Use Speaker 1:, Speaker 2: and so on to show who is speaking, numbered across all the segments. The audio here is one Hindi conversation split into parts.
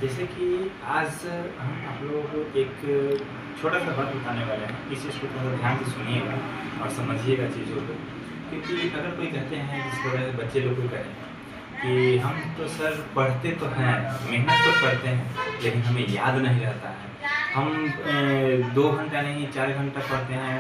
Speaker 1: जैसे कि आज हम आप लोगों को एक छोटा-सा बात बताने वाले हैं। इस चीज़ को थोड़ा ध्यान से सुनिएगा और समझिएगा चीज़ों को। क्योंकि अगर कोई कहते हैं जिस तरह से बच्चे लोग को कहें कि हम तो सर पढ़ते तो हैं, मेहनत तो करते हैं, लेकिन हमें याद नहीं रहता है। हम 2 घंटा नहीं 4 घंटा पढ़ते हैं,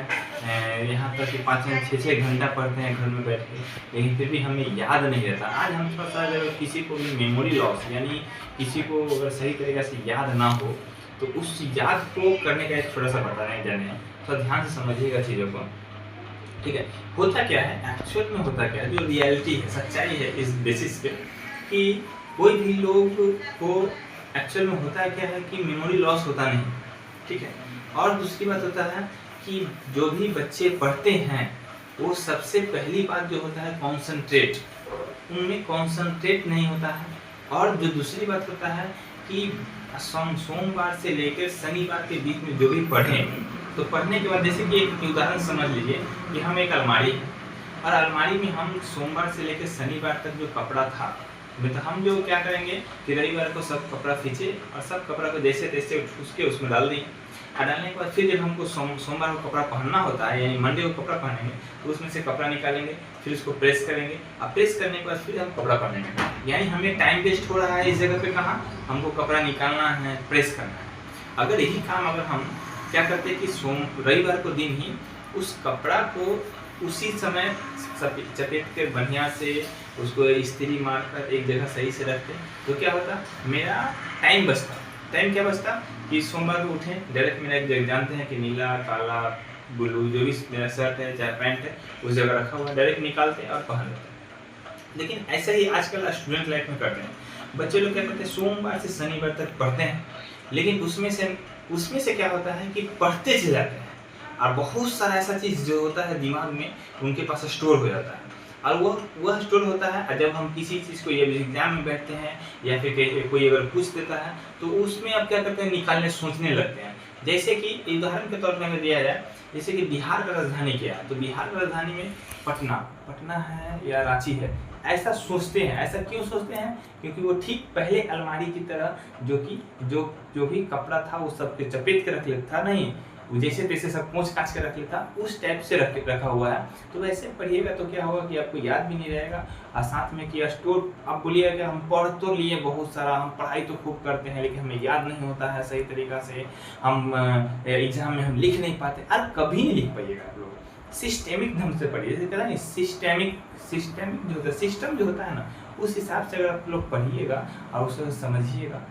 Speaker 1: यहाँ तक कि 5-5, 6-6 घंटा पढ़ते हैं घर में बैठ के, लेकिन फिर भी हमें याद नहीं रहता। आज हम थोड़ा-सा अगर किसी को भी मेमोरी लॉस यानी किसी को अगर सही तरीक़े से याद ना हो, तो उस याद को करने का एक छोटा-सा बताने जा रहे हैं। थोड़ा ध्यान से समझिएगा चीज़ों को, ठीक है? होता क्या है, एक्चुअल में होता क्या है, जो रियलिटी है, सच्चाई है इस बेसिस पे कि कोई भी लोग को एक्चुअल में होता क्या है कि मेमोरी लॉस होता नहीं, ठीक है? और दूसरी बात होता है कि जो भी बच्चे पढ़ते हैं, वो सबसे पहली बात जो होता है कॉन्सन्ट्रेट, उनमें कॉन्सन्ट्रेट नहीं होता है। और जो दूसरी बात होता है कि सोमवार से लेकर शनिवार के बीच में जो भी पढ़ें, तो पढ़ने के बाद जैसे कि एक उदाहरण समझ लीजिए कि हम एक अलमारी है और अलमारी में हम सोमवार से लेकर शनिवार तक जो कपड़ा था, तो हम जो क्या करेंगे कि रविवार को सब कपड़ा खींचे और सब कपड़ा को जैसे-तैसे ठूस के उसमें डाल दें। और डालने के बाद फिर जब हमको सोमवार को कपड़ा पहनना होता है यानी मंडे को कपड़ा पहनेंगे, तो उसमें से कपड़ा निकालेंगे, फिर उसको प्रेस करेंगे और प्रेस करने के बाद फिर हम कपड़ा पहनेंगे। यानी हमें टाइम वेस्ट हो रहा है इस जगह पे कहाँ, हमको कपड़ा निकालना है, प्रेस करना है। अगर यही काम अगर हम क्या करते हैं कि रविवार को दिन ही उस कपड़ा को उसी समय चपेट के बढ़िया से उसको इस्त्री मारकर एक जगह सही से रखते, तो क्या होता, मेरा टाइम बचता। टाइम क्या बचता कि सोमवार को उठें, डायरेक्ट मेरा एक जगह जानते हैं कि नीला, काला, ब्लू जो भी मेरा शर्ट है चाहे पैंट है, उस जगह रखा हुआ है, डायरेक्ट निकालते हैं और पहन लेते हैं। लेकिन ऐसा ही आजकल स्टूडेंट लाइफ में करते हैं। बच्चे लोग क्या करते हैं, सोमवार से शनिवार तक पढ़ते हैं, लेकिन उसमें से क्या होता है कि पढ़ते चले जाते हैं और बहुत सारा ऐसा चीज़ जो होता है दिमाग में उनके पास स्टोर हो जाता है। और वह स्टोर होता है जब हम किसी चीज़ को जब एग्जाम में बैठते हैं या फिर कोई अगर पूछ देता है, तो उसमें अब क्या करते हैं, निकालने सोचने लगते हैं। जैसे कि उदाहरण के तौर पर हमें दिया जाए, जैसे कि बिहार का राजधानी क्या है, तो बिहार का राजधानी में पटना है या रांची है, ऐसा सोचते हैं। ऐसा क्यों सोचते हैं, क्योंकि वो ठीक पहले अलमारी की तरह जो भी कपड़ा था वो सब पे चपेट के रख लेता था, नहीं वो जैसे तैसे सब पोंछ काछ के रख लेता, उस टाइप से रखा हुआ है। तो वैसे पढ़िएगा तो क्या होगा कि आपको याद भी नहीं रहेगा और साथ में कि स्टोर आप बोलिएगा कि हम पढ़ तो लिए बहुत सारा, हम पढ़ाई तो खूब करते हैं, लेकिन हमें याद नहीं होता है सही तरीक़ा से, हम एग्ज़ाम में हम लिख नहीं पाते। और कभी नहीं लिख पाइएगा आप लोग, सिस्टेमिक ढंग से पढ़िए। जैसे कहता है सिस्टेमिक जो होता है, सिस्टम जो होता है ना, उस हिसाब से अगर आप लोग पढ़िएगा और उसे समझिएगा